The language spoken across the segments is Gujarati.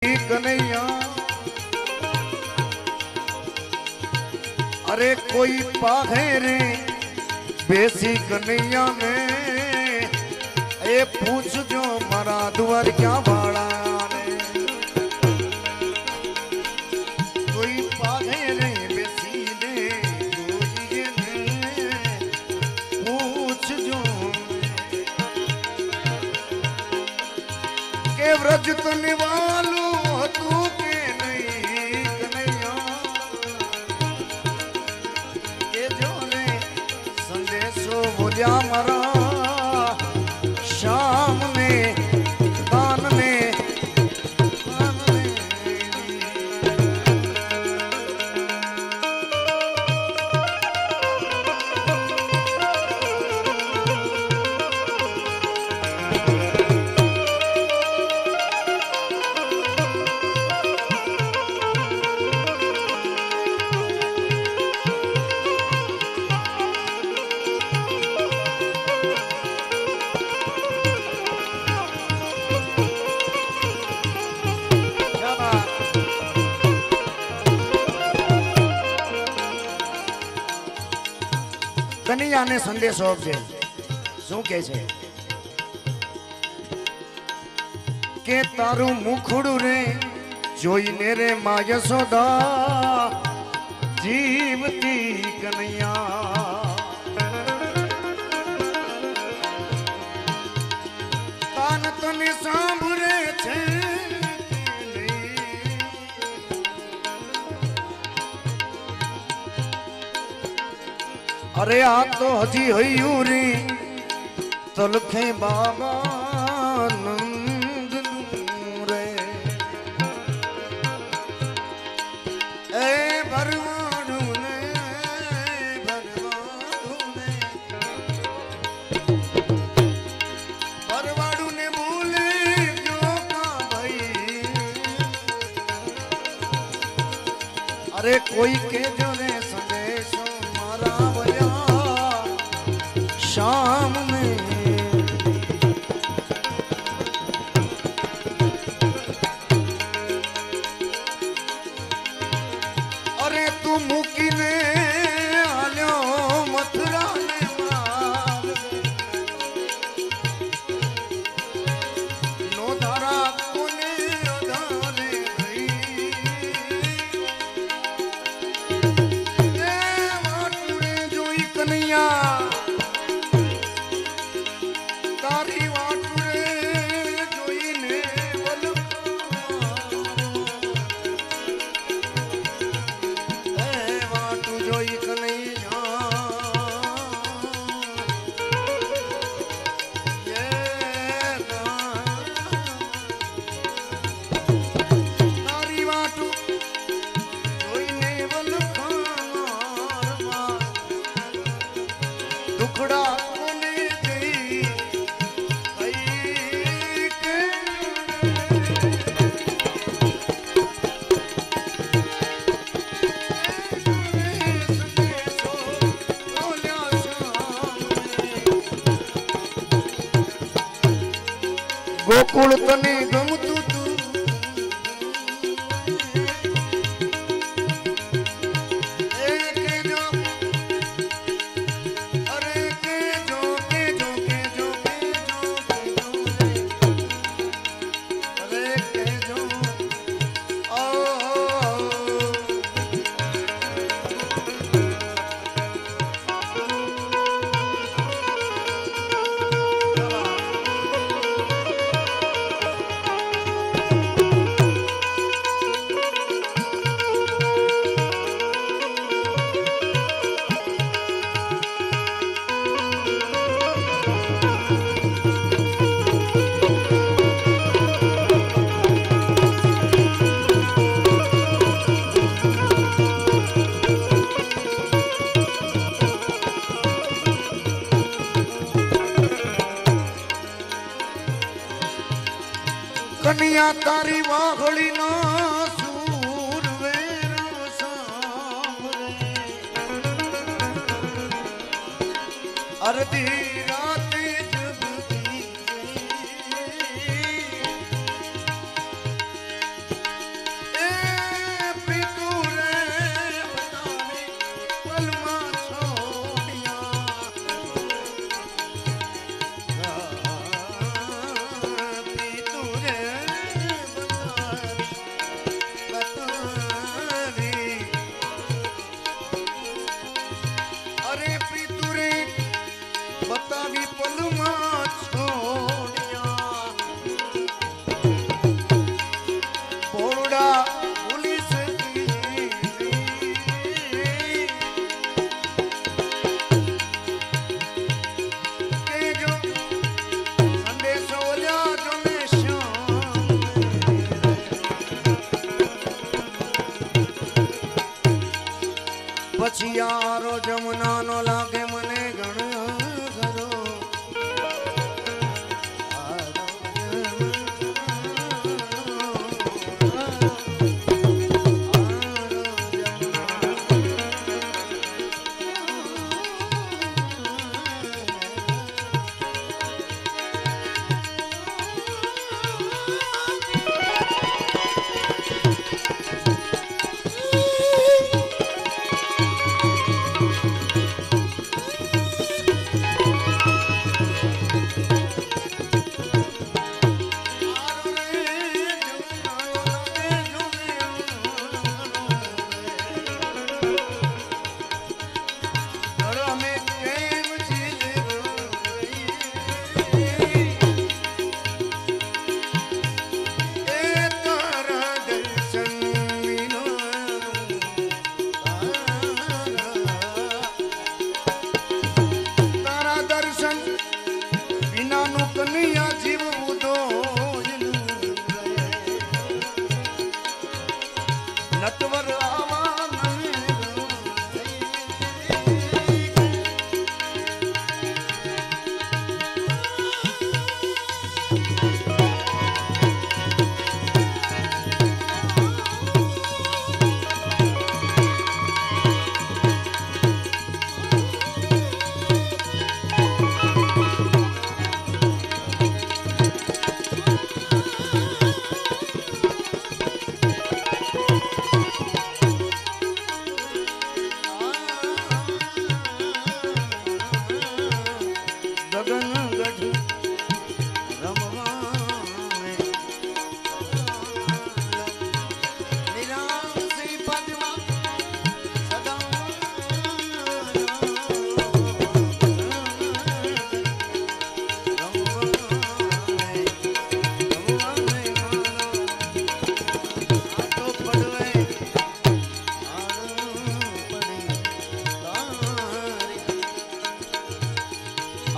कन्हैया अरे कोई पाघे रे बेसी कन्हैया ने ए पूछ जो मारा दुआर क्या भाड़ा ने कोई पाघे रे बेसी ने पूछ जो के व्रज तो निवालू तू के नहीं कन्हैया के जो ने संदेशो बोलिया मरा शाम ने दान ने कन्हैया ने संदेशो आपजे શું કહે છે કે તારું મુખડું રે જોઈને રે માં યશોદા જીવતી કનૈયા કાન તને સાંભળે છે अरे आ तो हजी हयूरी तलखे बाबा नंद रे ए भरवाड़ू ने भरवाड़ू ने बोले क्यों का भाई अरे कोई के जो रे संदेशो मारा भया शाम में अरे तू मुकी ने आलो मथुरा ने मार नो धारा कोने अधारे गई ए वाटुड़े जोई कन्हैया तारी वाटुरे जोईने ए वाटु जोई कन्हैया ये तारी वाटु जोईने वलखाना दुखड़ा कोने गई गोकुल तने गमतु तू एक जो अरे के जो के जो के जो के जो अरे के जो ओ कन्हैया तारी वाघड़ी ना सूर वेरा सांभरे अर्धी रात जब दी પછિયારો જમનાનો લાગે મને ઘણો ખરો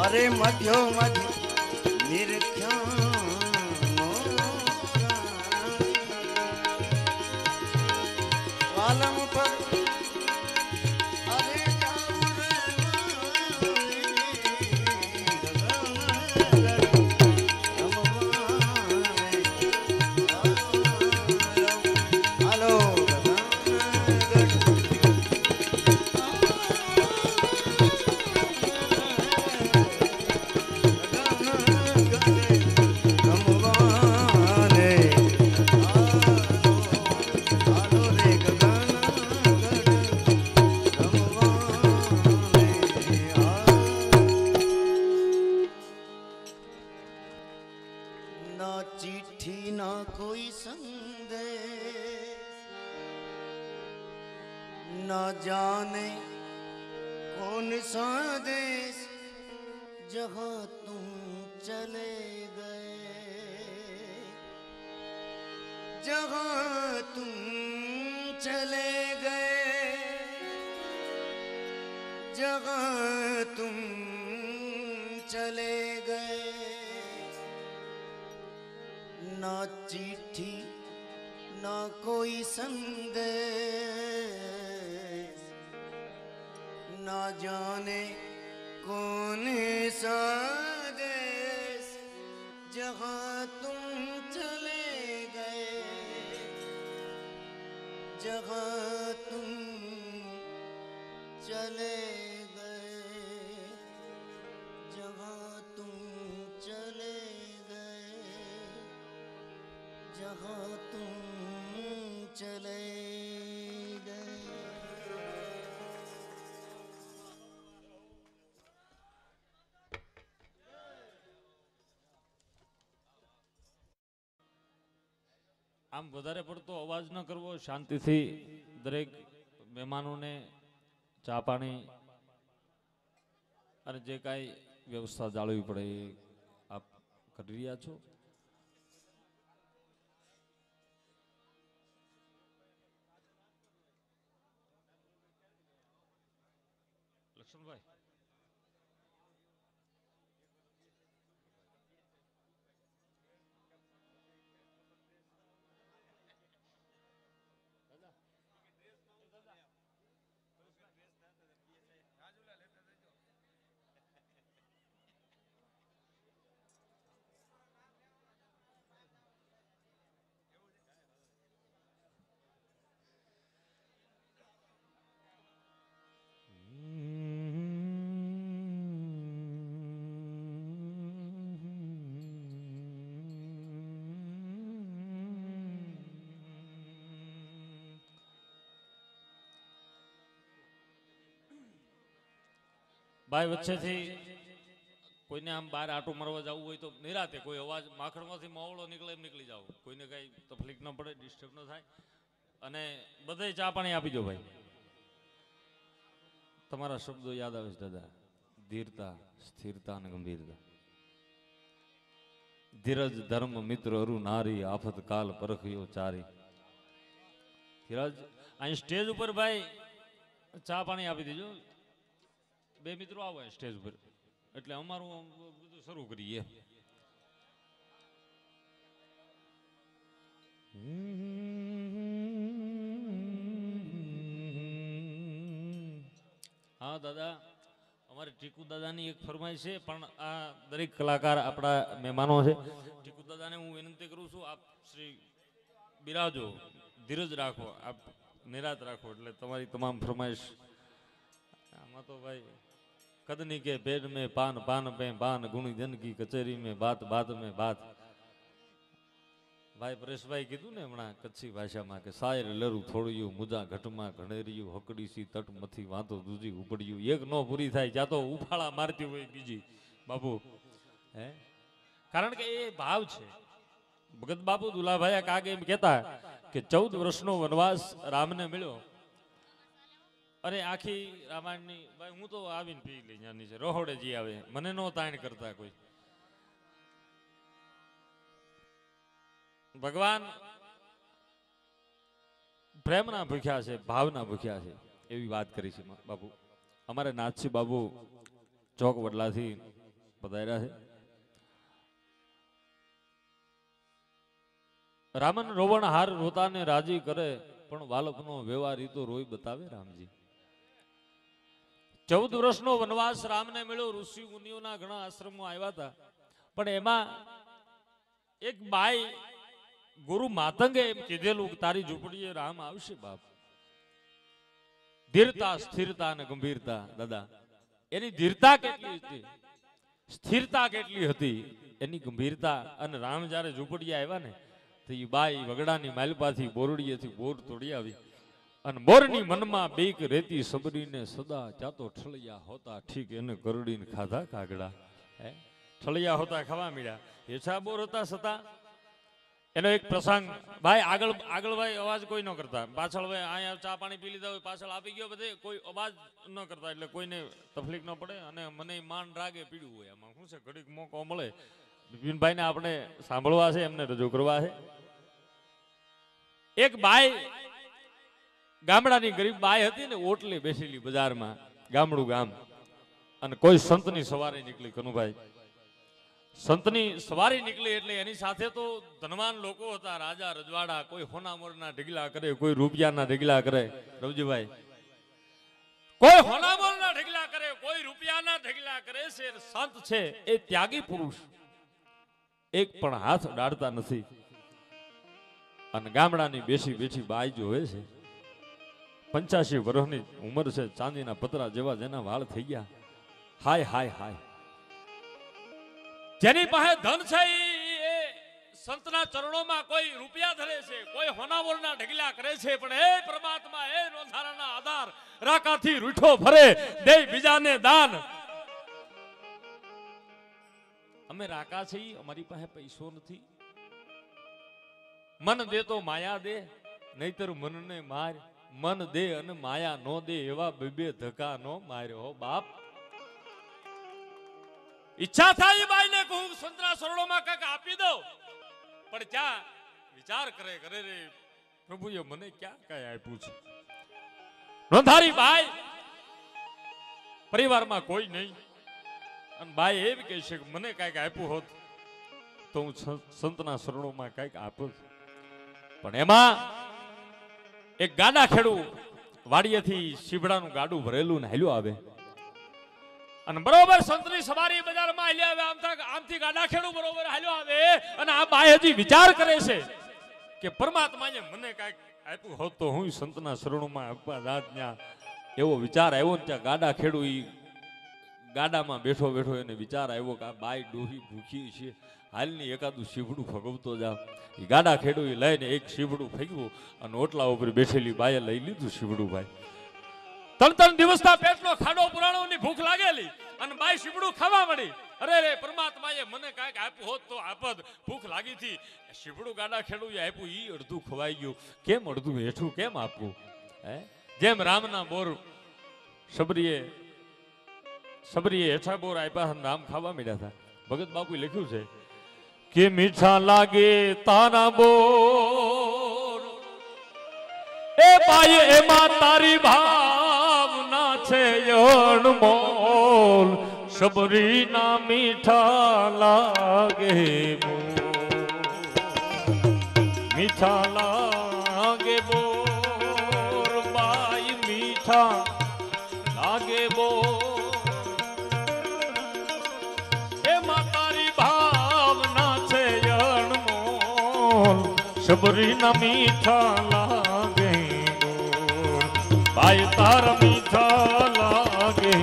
અરે મધ્યો મધ નિરખ્યા વાલમ પર અરે હાલો ना चिट्ठी ना कोई संदेश ना जाने कौन सा देश जहाँ तुम चले गए जहाँ तुम चले गए जहाँ तुम चले गए ना चिट्ठी ना कोई संदेश ना जाने कौन सा देश जहाँ तुम चले गए जहाँ तुम चले गए जहाँ तुम चले जहाँ तुम चले गए। આમ વધારે પડતો અવાજ ન કરવો, શાંતિથી દરેક મહેમાનોને ચા પાણી અને જે કાંઈ વ્યવસ્થા જાળવવી પડે એ આપ કરી રહ્યા છો. લક્ષ્મણભાઈ ભાઈ વચ્ચેથી કોઈને આમ બહાર આટો મારવા જવું હોય તો નિરાતે કોઈ અવાજ માખણમાંથી માવળો નીકળે એમ નીકળી જાવ, કોઈને કાંઈ તકલીફ ન પડે, ડિસ્ટર્બ ન થાય. અને બધે ચા પાણી આપી દો ભાઈ. તમારા શબ્દો યાદ આવે છે દાદા, ધીરતા, સ્થિરતા અને ગંભીરતા. ધીરજ ધર્મ મિત્ર અરુ નારી, આફત કાલ પરખ્યો ચારી. ધીરજ અહીં સ્ટેજ ઉપર ભાઈ ચા પાણી આપી દેજો. બે મિત્રો આવો સ્ટેજ ઉપર એટલે અમારું બધું શરૂ કરીએ. હા દાદા, અમારે ટીકુ દાદાની એક ફરમાઈશ છે, પણ આ દરેક કલાકાર આપણા મહેમાનો છે. ટીકુ દાદાને હું વિનંતી કરું છું, આપ શ્રી બિરાજો, ધીરજ રાખો, આપ નિરાત રાખો, એટલે તમારી તમામ ફરમાઈશ. આમાં તો ભાઈ કદની કે પેટ में पान, पान पे पान, गुणी जन की कचेरी में बात, बात में बात. ભાઈ પરેશભાઈ કીધું ને હમણાં કચ્છી ભાષામાં કે શાયર લરું થોડ્યું, મુજા ઘટમાં ઘણેર્યું, હકડીસી તટમથી વાંતો દૂજી ઉપડ્યું. એક નો પૂરી થાય ત્યાં તો ઉફાળા મારતી હોય બીજી બાપુ. હે, કારણ કે એ ભાવ છે. ભગત બાપુ દુલાભાઈ કાગે એમ કહેતા કે 14 વર્ષનો વનવાસ રામને મળ્યો. અરે આખી રામાયણની ભાઈ હું તો આવીને પી લઈ જાની છે, રોહોડે જી આવે, મને નો તાણ કરતા કોઈ. ભગવાન પ્રેમના ભૂખ્યા છે, ભાવના ભૂખ્યા છે, એવી વાત કરી છે બાપુ. અમારે નાથસિંહ બાબુ ચોક વડલાથી પધાર્યા છે. રામન રોવણ હાર રોતાને રાજી કરે, પણ વાલકનો વ્યવહાર ઈ તો રોઈ બતાવે રામજી. 14 વર્ષનો વનવાસ રામને મળ્યો. ઋષિ મુનિઓના ઘણા આશ્રમો આવ્યા હતા, પણ એમાં એક બાઈ ગુરુ માતંગે એમ કીધેલું કે તારી ઝૂંપડીએ રામ આવશે બાપ. ધીરતા, સ્થિરતા અને ગંભીરતા. દાદા એની ધીરતા કેટલી હતી, સ્થિરતા કેટલી હતી, એની ગંભીરતા. અને રામ જ્યારે ઝૂંપડીએ આવ્યા ને તો એ બાઈ વગડાની માલપાથી બોરડીએથી બોર તોડી આવી, અને મોરની મનમાં બેક રેતી સબરીને સદા ચાતો ઠળિયા હોતા ઠીક એને કરડીને ખાધા કાગડા. હે, ઠળિયા હોતા ખાવા મળ્યા, હેછા બોર હતા છતાં. એનો એક પ્રસંગ ભાઈ, આગળ ભાઈ અવાજ કોઈ ન કરતા, પાછળ ભાઈ અહીંયા ચા પાણી પી લીધા હોય, પાછળ આપી ગયો બધે, કોઈ અવાજ ન કરતા એટલે કોઈને તકલીફ ન પડે. અને મને માન રાગે પીડ્યું હોય. આમાં શું છે, ઘડીક મોકો મળે બિપિનભાઈને આપણે સાંભળવા છે, એમને રજૂ કરવા છે. એક બાઈ, ગામડાની ગરીબ બાઈ હતી ને, ઓટલે બેસેલી બજારમાં, ગામડું ગામ. અને કોઈ સંતની સવારી નીકળી, કનુભાઈ સંતની સવારી નીકળી એટલે એની સાથે તો ધનવાન લોકો હતા, રાજા રજવાડા. કોઈ હોનામોરના ઢગલા કરે, કોઈ રૂપિયાના ઢગલા કરે. રવજીભાઈ, કોઈ હોનામોરના ઢગલા કરે, કોઈ રૂપિયાના ઢગલા કરે છે. સંત છે એ ત્યાગી પુરુષ, એક પણ હાથ ડાળતા નથી. અને ગામડાની બેસી બેઠી બાઈ જોવે છે, 85 વર્ષની ઉંમર છે, ચાંદીના પતરા જેવા જેના વાળ થઈ ગયા. હાય હાય હાય, જેની પાસે ધન છે એ સંતના ચરણોમાં કોઈ રૂપિયા ધરે છે, કોઈ હોનાવરના ઢગલા કરે છે, પણ એ પરમાત્મા એ રોધારાના આધાર રાકાથી રૂઠો ભરે, દે બીજાને દાન. અમે રાકા છીએ, અમારી પાસે પૈસો નથી. મન દે તો માયા દે, નહીતર મનને માર. મન દે અને માયા નો દે, એવા બે ધક્કા નો માર્યો હો બાપ. ઈચ્છા થાય બાઈને કહું સંતરા સરળોમાં કંઈક આપી દો, પણ ક્યાં વિચાર કરે કરે રે પ્રભુએ મને ક્યાં કઈ આપ્યું છે. નોંધારી બાઈ, પરિવારમાં કોઈ નહીં, અને બાઈ એમ કહે છે કે મને કઈક આપ્યું હોત તો હું સંતના શરણોમાં કઈક આપ્યું. પણ એમાં એક ગાડા ખેડૂ વાડીએથી શીબડાનું ગાડું ભરેલું ને હાલ્યો આવે, અને બરોબર સંતની સવારી બજારમાં હાલ્યા આવે. આમથી ગાડા ખેડૂ બરોબર હાલ્યો આવે, અને આ બાઈ હજી વિચાર કરે છે કે પરમાત્માએ મને કઈક આપ્યું હોત તો હું સંતના શરણોમાં આપવા જાત. ત્યાં એવો વિચાર આવ્યો ને ત્યાં ગાડા ખેડૂ ઈ ગાડામાં બેઠો બેઠો એને વિચાર આવ્યો કે આ બાઈ ડોહી ભૂખી છે, હાલની એકાદું શીવડું ફગવતો જાવ. એ ગાડા ખેડૂ લઈને એક શીવડું ફેંક્યું અને ઓટલા ઉપર બેઠેલી બાઈએ લઈ લીધું શીવડું. ભાઈ ત્રણ દિવસના પેટનો ખાડો પુરાણોની ભૂખ લાગેલી અને બાઈ શીપડું ખાવા મળી. અરે રે પરમાત્માએ મને કાંઈક આપ્યું હોત તો આપત. ભૂખ લાગી હતી, શીપડું ગાડા ખેડું આપ્યું, ઈ અડધું ખવાઈ ગયું. કેમ અડધું હેઠું કેમ આપવું? હે, જેમ રામના બોર સબરીએ હેઠા બોર આપ્યા, રામ ખાવા મળ્યા હતા. ભગત બાપુએ લખ્યું છે કે મીઠા લાગે તારા બોર એ બાઈ એમાં તારી ભાવના છે અણમોલ. સબરી ના મીઠા લાગે મીઠા લાગે બોર બાઈ મીઠા લાગે બોર. એમાં તારી ભાવના છે અણમોલ. સબરી ના મીઠા લાગે બોર બાઈ તારા મીઠા લાગે.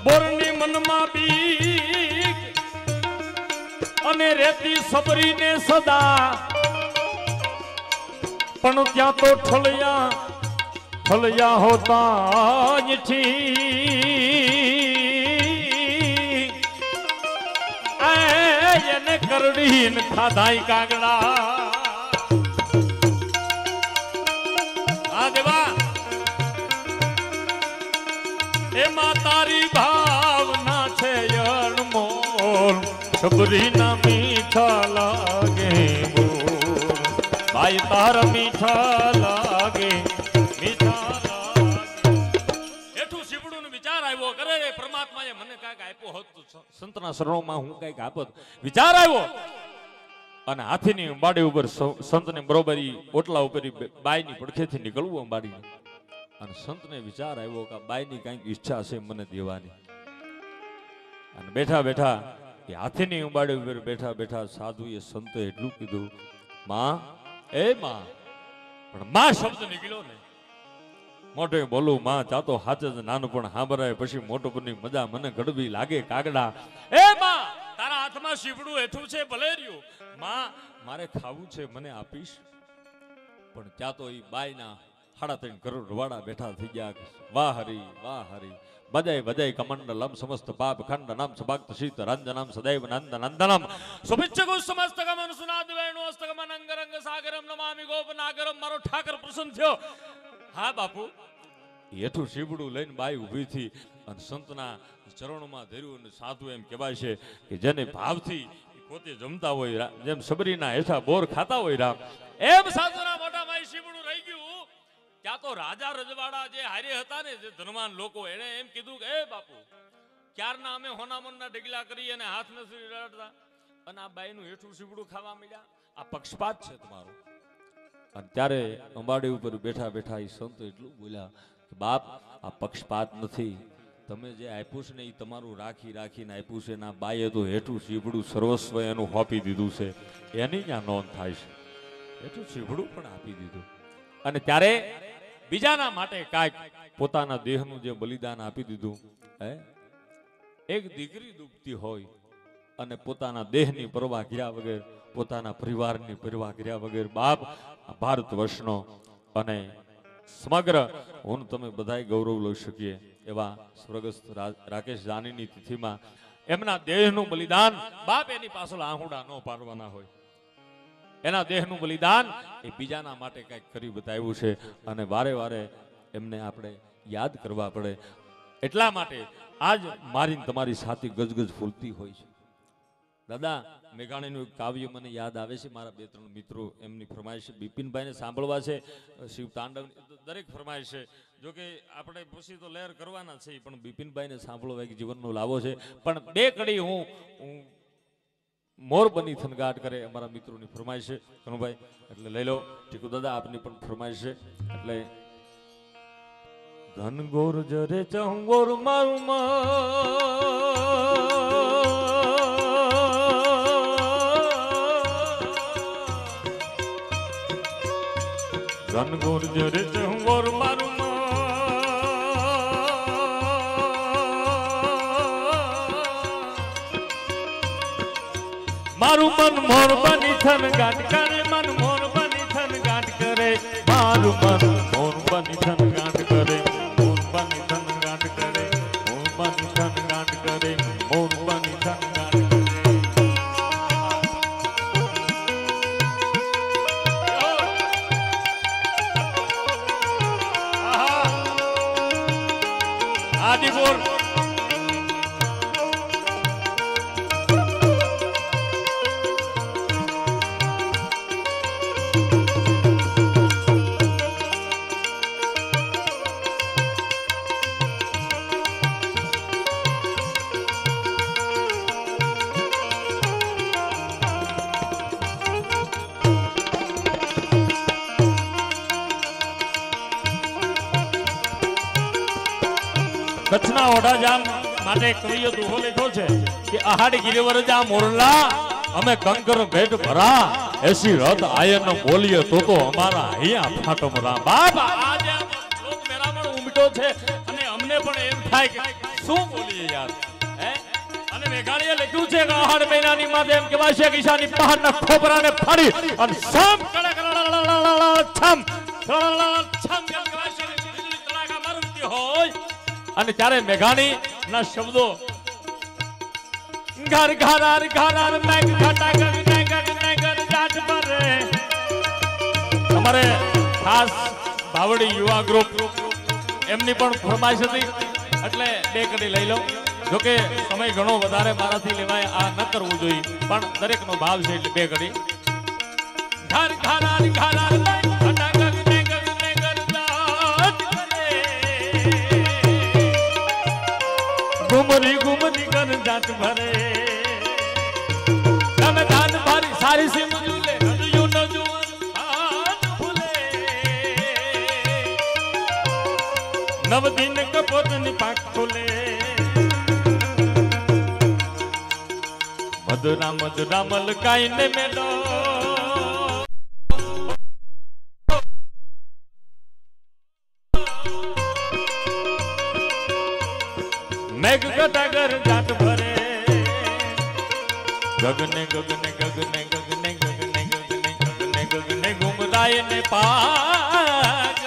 બોરની મનમાં બીક અને રેતી સબરીને સદા, પણ ત્યાં તો ઠળિયા હોતા એને કરડીને ખાધાઈ કાગડા. આ દેવા એમાં તારી ભાવના છે અણમોલ. સબરી ના મીઠા લાગે બોલ ભાઈ તારા મીઠા લાગે મીઠા લાગે. એઠું શીપડું નો વિચાર આવ્યો કરે રે પરમાત્માએ મને કાંઈક આપ્યો હોત તો સંતના શરણોમાં હું કાંઈક આપત. વિચાર આવ્યો અને હાથીની અંબાડી ઉપર સંતને બરોબરી ઓટલા ઉપર બાઈની પડખેથી નીકળવું અંબાડી. અને સંતને વિચાર આવ્યો કે બાઈની કંઈક ઈચ્છા છે મને દેવાની. અને બેઠા બેઠા એ હાથીની ઉંબાડી ઉપર બેઠા બેઠા સાધુએ સંતે એટલું કીધું, માં એ માં. પણ માં શબ્દ નીકળ્યો ને મોઢે બોલું માં ચાતો હાચે જ નાનપણ હાંભરાય પછી મોટપણની મજા મને ગડબી લાગે કાગડા. એ માં તારા હાથમાં શીવડું હેઠું છે ભલે રહ્યું. માં મારે ખાવું છે મને આપીશ. પણ ત્યાં તો એ બાઈના 3.5 કરોડ રવાડા બેઠા થઈ ગયા. વાહ હરી વાહ હરી બજાય કમંડલમ સમસ્ત પાપ ખંડનમ સભાક્ત શીત રંજનમ સદૈવ નંદ નંદનમ સુભિચ્છકુ સમસ્ત ગમન સુનાદ વેણુ અસ્તગમ અંગરંગ સાગરમ નમામિ ગોપનાગરમ. મારો ઠાકર પ્રસન્ન થયો. હા બાપુ. હેઠું શીવડું લઈને બાઈ ઊભી થી અને સંતના ચરણોમાં ધર્યું. અને સાધુ એમ કહેવાય છે કે જેને ભાવથી પોતે જમતા હોય, જેમ સબરીના હેઠા બોર ખાતા હોય રામ, એમ સાધુના મોઢામાં શીવડું રહી ગયું. ત્યાં તો રાજા રજવાડા જે હારે હતા ને, જે ધનવાન લોકો, એને એમ કીધું કે એ બાપુ ક્યારના અમે હોનામનના ઢગલા કરી અને હાથ નથી રડતા અને આ બાઈનું હેઠું શીવડું ખાવા મળ્યા. આ પક્ષપાત છે તમારો. અને ત્યારે અંબાડી ઉપર બેઠા બેઠા એ સંતો એટલું બોલ્યા કે બાપ આ પક્ષપાત નથી. તમે જે આપ્યું છે ને એ તમારું રાખીને આપ્યું છે. ના બાઈએ તો હેઠું શીવડું સર્વસ્વ એનું હોપી દીધું છે. એની ત્યાં નોંધ થાય છે. હેઠું શીવડું પણ આપી દીધું. અને ત્યારે બીજાના માટે કાંઈક પોતાના દેહનું જે બલિદાન આપી દીધું. એક દીકરી ડૂબતી હોય અને પોતાના દેહની પરવા કર્યા વગર, પોતાના પરિવારની પરવા કર્યા વગર બાપ ભારત વર્ષનો અને સમગ્ર હું તમે બધાય ગૌરવ લઈ શકીએ એવા સ્વર્ગસ્થ રાકેશ જાનીની તિથિમાં એમના દેહનું બલિદાન બાપ એની પાછળ આહુડા ન પાડવાના હોય. એના દેહનું બલિદાન એ બીજાના માટે કંઈક કરી બતાવ્યું છે. અને વારે વારે એમને આપણે યાદ કરવા પડે. એટલા માટે આજ મારી તમારી છાતી ગજગજ ફૂલતી હોય છે. દાદા મેઘાણીનું એક કાવ્ય મને યાદ આવે છે, મારા 2-3 મિત્રો એમની ફરમાઈશ છે, બિપિનભાઈને સાંભળવા છે, શિવ તાંડવ દરેક ફરમાઈશ છે. જો કે આપણે પછી તો લહેર કરવાના છે, પણ બિપિનભાઈને સાંભળવા એક જીવનનો લાવો છે. પણ 2 કડી હું મોર બની થનગાટ કરે અમારા મિત્રોની ફરમાઈશ છે કનુભાઈ, એટલે લઈ લો. ટીકુ દાદા આપની પણ ફરમાઈશ છે, એટલે ઘનઘોર જરે ચંગોર મારું ઘનઘોર જરે ચંગોર મારું મારું મન મોર બની થન ગાટ કરે, મન મોર બની થન ગાટ કરે, મારું મન મોર બની થન ગાટ કરે, મોર બની થન ગાટ કરે, મોર બની થન ગાટ કરે, મોર બની થન ગાટ કરે. આદિપુર કચ્છના ઓઢાજામ માટે કવિએ દુહો લખ્યો છે કે આહાડી ગિરિવર જા મોરલા અમે કંકર ભેટ ભરા એસી રથ આયન બોલીએ તો અમારા અહીંયા ફાટો મરા. બાપ આજે લોક મેરામણ ઉમટો છે અને અમને પણ એમ થાય કે શું બોલીએ યાર. હે અને મેઘાણીએ લખ્યું છે કે આહાડ મહિનાની માથે એમ કહેવાય છે કે ઈશાની પહાડના ખોપરાને ફાડી અને સમ કડક છમ છમ એમ કહેવાય છે કે વીજળી તડાકા મારતી હોય. અને ત્યારે મેઘાણી ના શબ્દો ઘર ઘરાર ઘરાર મેઘ ઘટા ગગ નગર જાટ ભરે. અમારે ખાસ બાવડી યુવા ગ્રુપ એમની પણ ફરમાઈશ હતી, એટલે 2 કડી લઈ લો. જોકે સમય ઘણો વધારે મારાથી લેવાય, આ ન કરવું જોઈએ, પણ દરેકનો ભાવ છે એટલે 2 કડી. ઘર ઘરાર ઘરાર મેઘ ઘટા ગગ નગર જાટ ભરે, ગુમરી ગુમરી કર જાત ભરે. તમે ધાન ભારી સારી સી મજુલે હજુ ન જુવન હાથ ભૂલે. નવ દિન કપોત ની પાક ખોલે. મધુરા મલકાઈ ને મેલો મેઘ ગટાગર જાટ ભરે. ગગને ગગને ગગને ગગને ગગને ગગને ગગને ગગને ગુમરાય ને પાગ.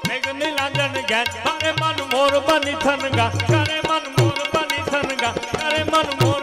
મેઘની લાંજણ ગયા કરે મન મોર બની થનગા, કરે મન મોર બની થનગા, કરે મન મોર